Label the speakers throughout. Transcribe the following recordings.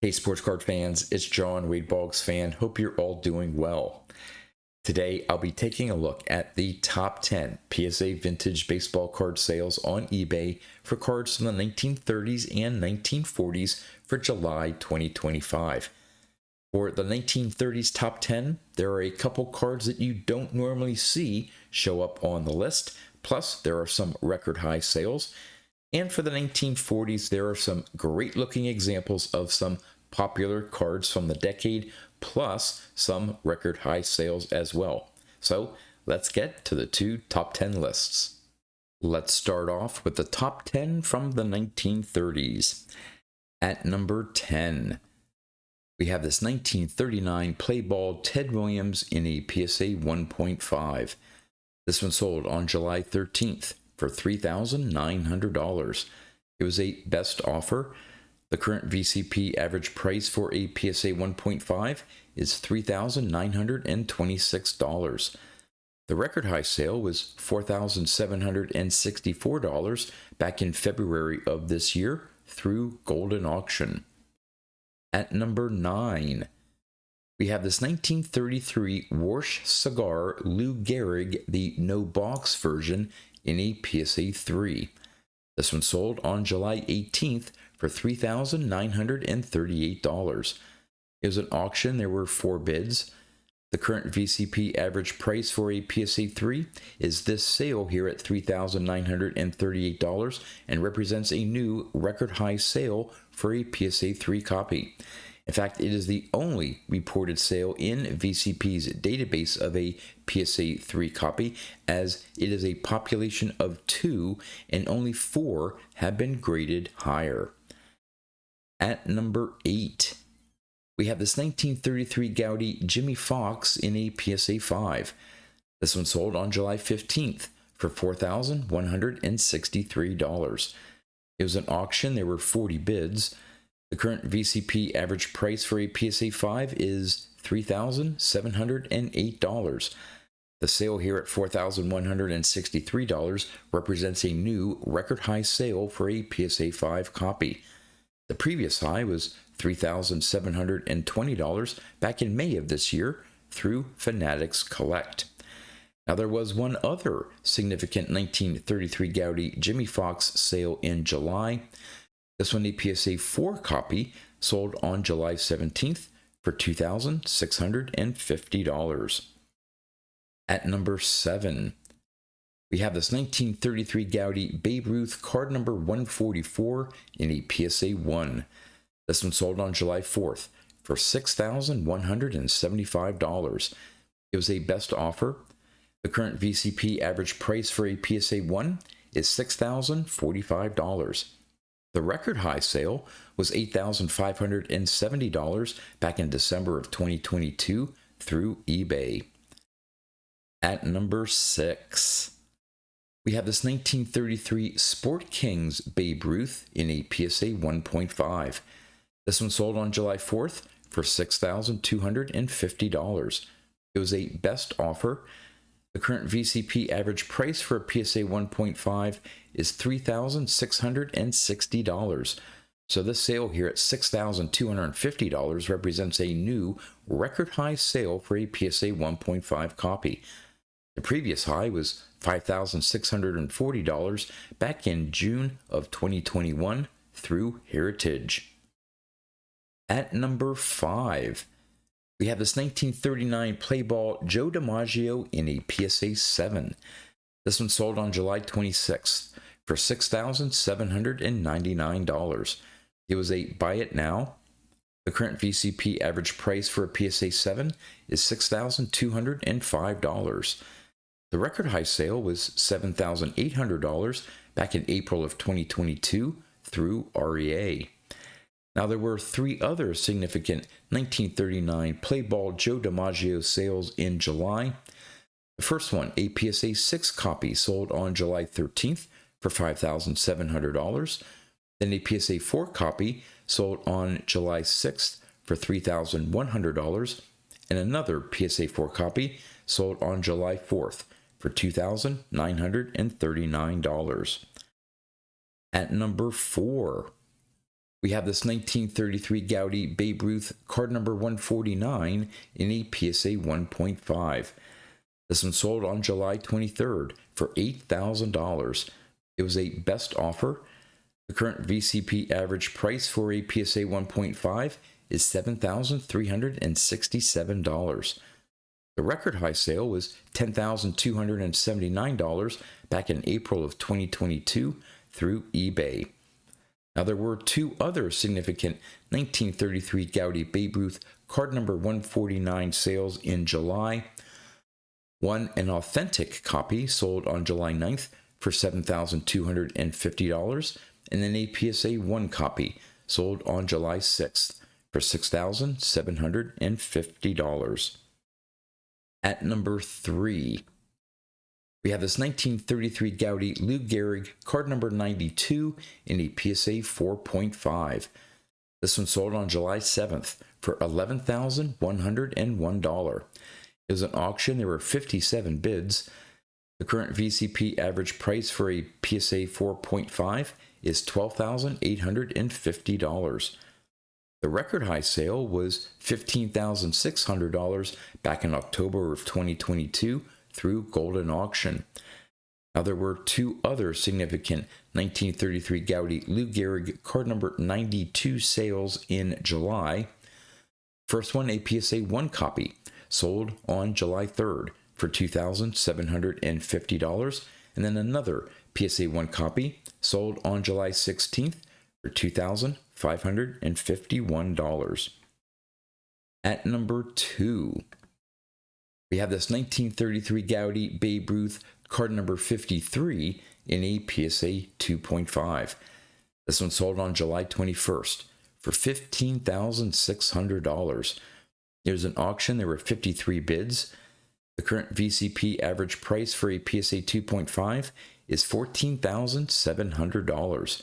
Speaker 1: Hey, sports card fans, it's John, Wade Boggs fan. Hope you're all doing well. Today, I'll be taking a look at the top 10 PSA vintage baseball card sales on eBay for cards from the 1930s and 1940s for July 2025. For the 1930s top 10, there are a couple cards that you don't normally see show up on the list, plus there are some record high sales. And for the 1940s, there are some great looking examples of some popular cards from the decade, plus some record high sales as well. So let's get to the two top 10 lists. Let's start off with the top 10 from the 1930s. At number 10, we have this 1939 play ball Ted Williams in a PSA 1.5. This one sold on July 13th. For $3,900. It was a best offer. The current VCP average price for a PSA 1.5 is $3,926. The record high sale was $4,764 back in February of this year through Golden Auction. At number 9, we have this 1933 Warsh Cigar Lou Gehrig, the no box version, in a PSA 3. This one sold on July 18th for $3,938. It was an auction. There were 4 bids. The current VCP average price for a PSA 3 is this sale here at $3,938 and represents a new record high sale for a PSA 3 copy. In fact, it is the only reported sale in VCP's database of a PSA 3 copy, as it is a population of 2 and only 4 have been graded higher. At number 8, we have this 1933 Gaudi Jimmy Fox in a PSA 5. This one sold on July 15th for $4,163. It was an auction. There were 40 bids. The current VCP average price for a PSA 5 is $3,708. The sale here at $4,163 represents a new record high sale for a PSA 5 copy. The previous high was $3,720 back in May of this year through Fanatics Collect. Now, there was one other significant 1933 Gaudi Jimmy Fox sale in July. This one, a PSA 4 copy, sold on July 17th for $2,650. At number 7, we have this 1933 Gaudi Babe Ruth card number 144 in a PSA 1. This one sold on July 4th for $6,175. It was a best offer. The current VCP average price for a PSA 1 is $6,045. The record high sale was $8,570 back in December of 2022 through eBay. At number 6, we have this 1933 Sport Kings Babe Ruth in a PSA 1.5. This one sold on July 4th for $6,250. It was a best offer. The current VCP average price for a PSA 1.5 is $3,660. So this sale here at $6,250 represents a new record high sale for a PSA 1.5 copy. The previous high was $5,640 back in June of 2021 through Heritage. At number 5, we have this 1939 play ball Joe DiMaggio in a PSA 7. This one sold on July 26th for $6,799. It was a buy it now. The current VCP average price for a PSA 7 is $6,205. The record high sale was $7,800 back in April of 2022 through REA. Now, there were 3 other significant 1939 play ball Joe DiMaggio sales in July. The first one, a PSA 6 copy, sold on July 13th for $5,700. Then a PSA 4 copy sold on July 6th for $3,100. And another PSA 4 copy sold on July 4th for $2,939. At number 4, We have this 1933 Gaudy Babe Ruth card number 149 in a PSA 1.5. This one sold on July 23rd for $8,000. It was a best offer. The current VCP average price for a PSA 1.5 is $7,367. The record high sale was $10,279 back in April of 2022 through eBay. Now, there were two other significant 1933 Gaudy Babe Ruth card number 149 sales in July. One, an authentic copy, sold on July 9th for $7,250, and then a PSA 1 copy, sold on July 6th for $6,750. At number 3, we have this 1933 Gaudy Lou Gehrig card number 92 in a PSA 4.5. This one sold on July 7th for $11,101. It was an auction. There were 57 bids. The current VCP average price for a PSA 4.5 is $12,850. The record high sale was $15,600 back in October of 2022 through Golden Auction. Now, there were two other significant 1933 Gaudy Lou Gehrig card number 92 sales in July. First one, a PSA 1 copy, sold on July 3rd for $2,750, and then another PSA 1 copy sold on July 16th for $2,551. At number 2, we have this 1933 Gaudy Babe Ruth card number 53 in a PSA 2.5. This one sold on July 21st for $15,600. It was an auction. There were 53 bids. The current VCP average price for a PSA 2.5 is $14,700.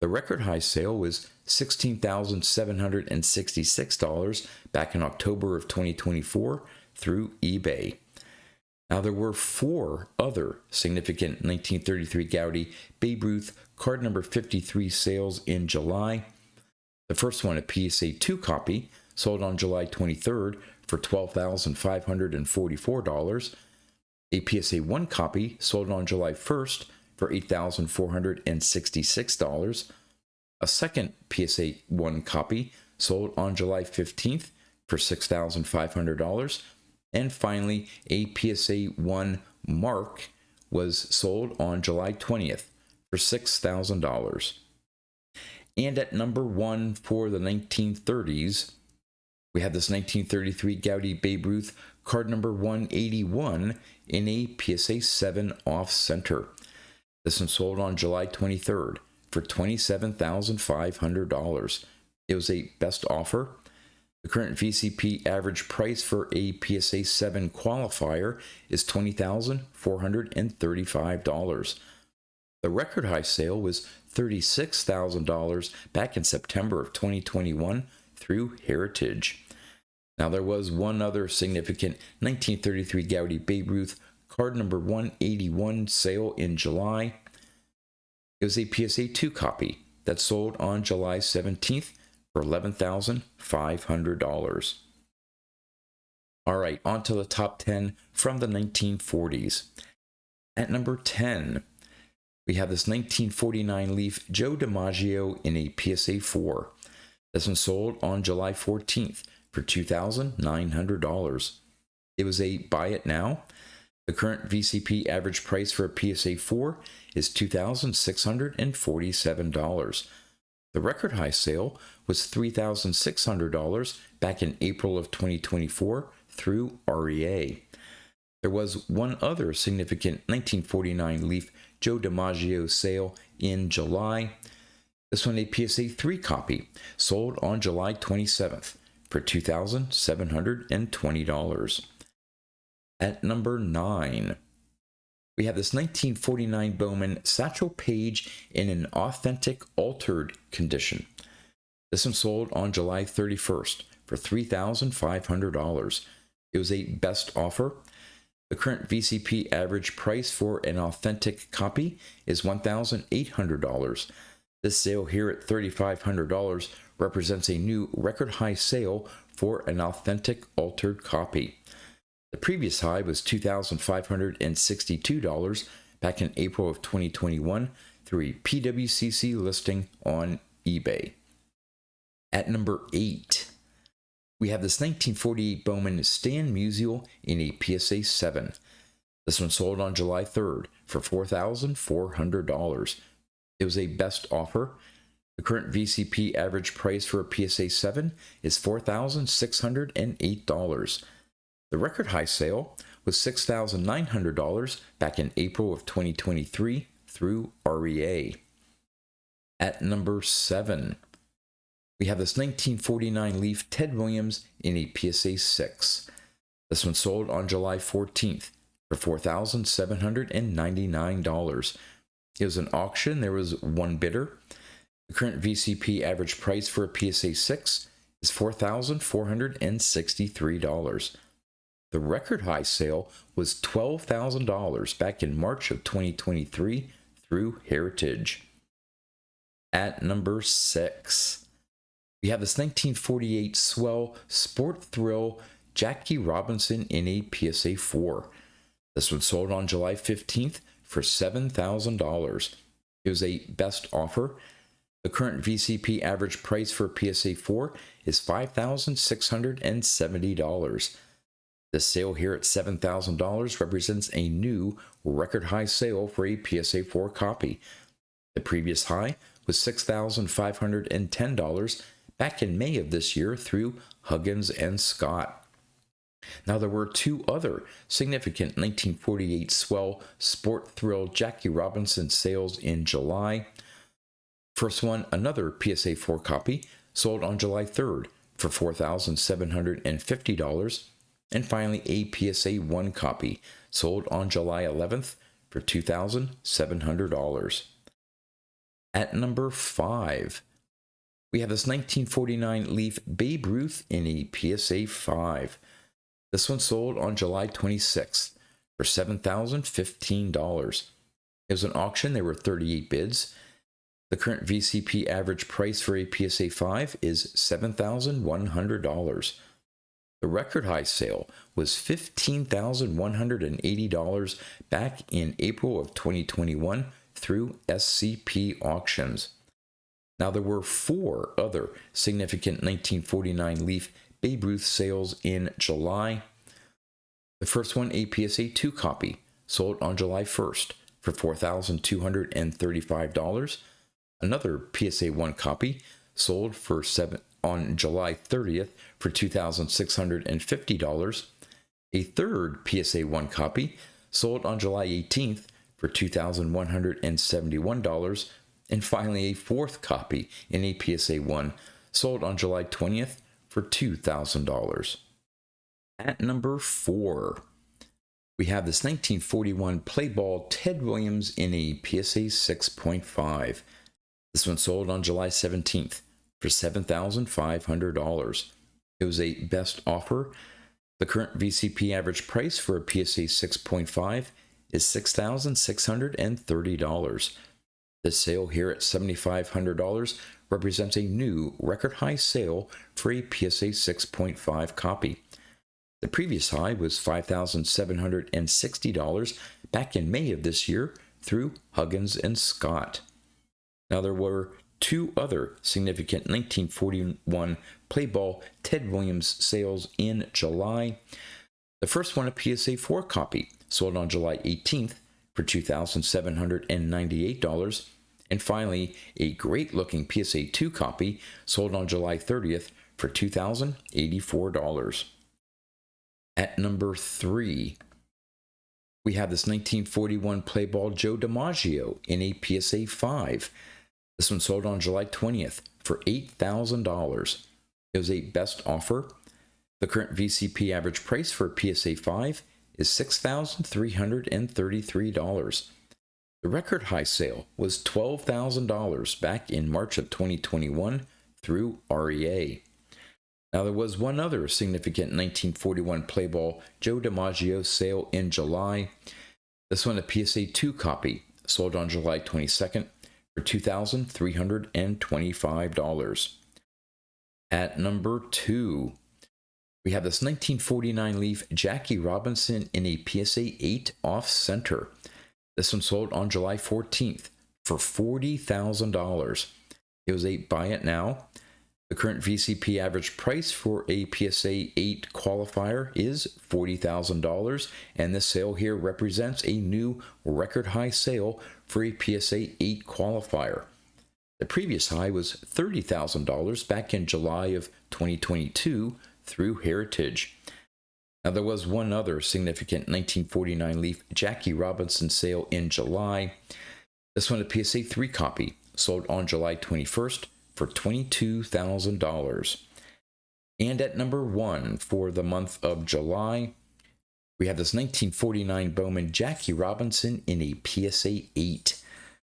Speaker 1: The record high sale was $16,766 back in October of 2024 through eBay. Now, there were four other significant 1933 Gaudy Babe Ruth card number 53 sales in July. The first one, a PSA 2 copy, sold on July 23rd for $12,544. A PSA 1 copy sold on July 1st for $8,466. A second PSA 1 copy sold on July 15th for $6,500. And finally, a PSA 1 mark was sold on July 20th for $6,000. And at number 1 for the 1930s, we have this 1933 Gaudy Babe Ruth card number 181 in a PSA 7 off-center. This one sold on July 23rd for $27,500. It was a best offer. The current VCP average price for a PSA 7 qualifier is $20,435. The record high sale was $36,000 back in September of 2021 through Heritage. Now, there was one other significant 1933 Gaudy Babe Ruth card number 181 sale in July. It was a PSA 2 copy that sold on July 17th for $11,500. All right, on to the top 10 from the 1940s. At number 10, we have this 1949 Leaf Joe DiMaggio in a PSA 4. This one sold on July 14th for $2,900. It was a buy it now. The current VCP average price for a PSA 4 is $2,647. The record high sale was $3,600 back in April of 2024 through REA. There was one other significant 1949 Leaf Joe DiMaggio sale in July. This one, a PSA 3 copy, sold on July 27th for $2,720. At number 9, we have this 1949 Bowman Satchel Paige in an authentic altered condition. This one sold on July 31st for $3,500. It was a best offer. The current VCP average price for an authentic copy is $1,800. This sale here at $3,500 represents a new record high sale for an authentic altered copy. The previous high was $2,562 back in April of 2021 through a PWCC listing on eBay. At number 8, we have this 1948 Bowman Stan Musial in a PSA 7. This one sold on July 3rd for $4,400. It was a best offer. The current VCP average price for a PSA 7 is $4,608. The record high sale was $6,900 back in April of 2023 through REA. At number 7, we have this 1949 Leaf Ted Williams in a PSA 6. This one sold on July 14th for $4,799. It was an auction. There was one bidder. The current VCP average price for a PSA 6 is $4,463. The record high sale was $12,000 back in March of 2023 through Heritage. At number 6, we have this 1948 Swell Sport Thrill Jackie Robinson in a PSA 4. This one sold on July 15th for $7,000. It was a best offer. The current VCP average price for a PSA 4 is $5,670. This sale here at $7,000 represents a new record high sale for a PSA 4 copy. The previous high was $6,510 back in May of this year through Huggins and Scott. Now, there were two other significant 1948 Swell Sport Thrill Jackie Robinson sales in July. First one, another PSA 4 copy, sold on July 3rd for $4,750. And finally, a PSA 1 copy, sold on July 11th for $2,700. At number 5, we have this 1949 Leaf Babe Ruth in a PSA 5. This one sold on July 26th for $7,015. It was an auction. There were 38 bids. The current VCP average price for a PSA 5 is $7,100. The record high sale was $15,180 back in April of 2021 through SCP Auctions. Now, there were 4 other significant 1949 Leaf Babe Ruth sales in July. The first one, a PSA 2 copy, sold on July 1st for $4,235. Another PSA 1 copy sold on July 30th for $2,650. A third PSA 1 copy sold on July 18th for $2,171. And finally, a fourth copy in a PSA 1 sold on July 20th for $2,000. At number 4, we have this 1941 Playball Ted Williams in a PSA 6.5. This one sold on July 17th for $7,500. It was a best offer. The current VCP average price for a PSA 6.5 is $6,630. This sale here at $7,500 represents a new record high sale for a PSA 6.5 copy. The previous high was $5,760 back in May of this year through Huggins and Scott. Now, there were 2 other significant 1941 Playball Ted Williams sales in July. The first one, a PSA 4 copy, sold on July 18th for $2,798. And finally, a great-looking PSA 2 copy sold on July 30th for $2,084. At number 3, we have this 1941 Playball Joe DiMaggio in a PSA 5. This one sold on July 20th for $8,000. It was a best offer. The current VCP average price for a PSA 5 is $6,333. The record high sale was $12,000 back in March of 2021 through REA. Now, there was one other significant 1941 Playball Joe DiMaggio sale in July. This one, a PSA 2 copy, sold on July 22nd for for $2,325. At number 2, we have this 1949 Leaf Jackie Robinson in a PSA 8 off-center. This one sold on July 14th for $40,000. It was a buy it now. The current VCP average price for a PSA 8 qualifier is $40,000, and this sale here represents a new record high sale for a PSA 8 qualifier. The previous high was $30,000 back in July of 2022 through Heritage. Now, there was one other significant 1949 Leaf Jackie Robinson sale in July. This one, a PSA 3 copy, sold on July 21st for $22,000. And at number 1 for the month of July, we have this 1949 Bowman Jackie Robinson in a PSA 8.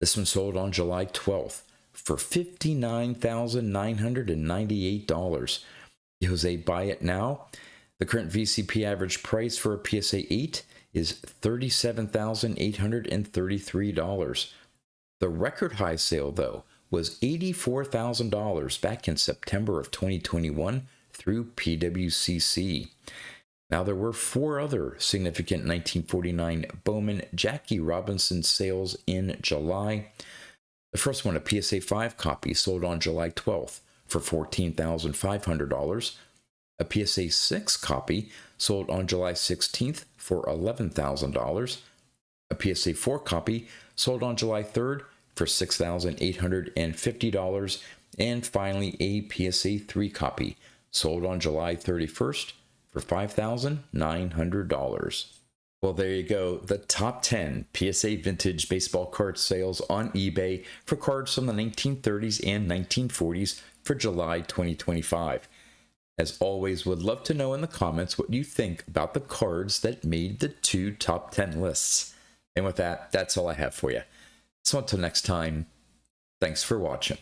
Speaker 1: This one sold on July 12th for $59,998. It was a buy it now. The current VCP average price for a PSA 8 is $37,833. The record high sale, though, was $84,000 back in September of 2021 through PWCC. Now, there were 4 other significant 1949 Bowman Jackie Robinson sales in July. The first one, a PSA 5 copy, sold on July 12th for $14,500. A PSA 6 copy sold on July 16th for $11,000. A PSA 4 copy sold on July 3rd for $6,850. And finally, a PSA 3 copy sold on July 31st for $5,900. Well, there you go. The top 10 PSA vintage baseball card sales on eBay for cards from the 1930s and 1940s for July 2025. As always, would love to know in the comments what you think about the cards that made the 2 top 10 lists. And with that, that's all I have for you. So until next time, thanks for watching.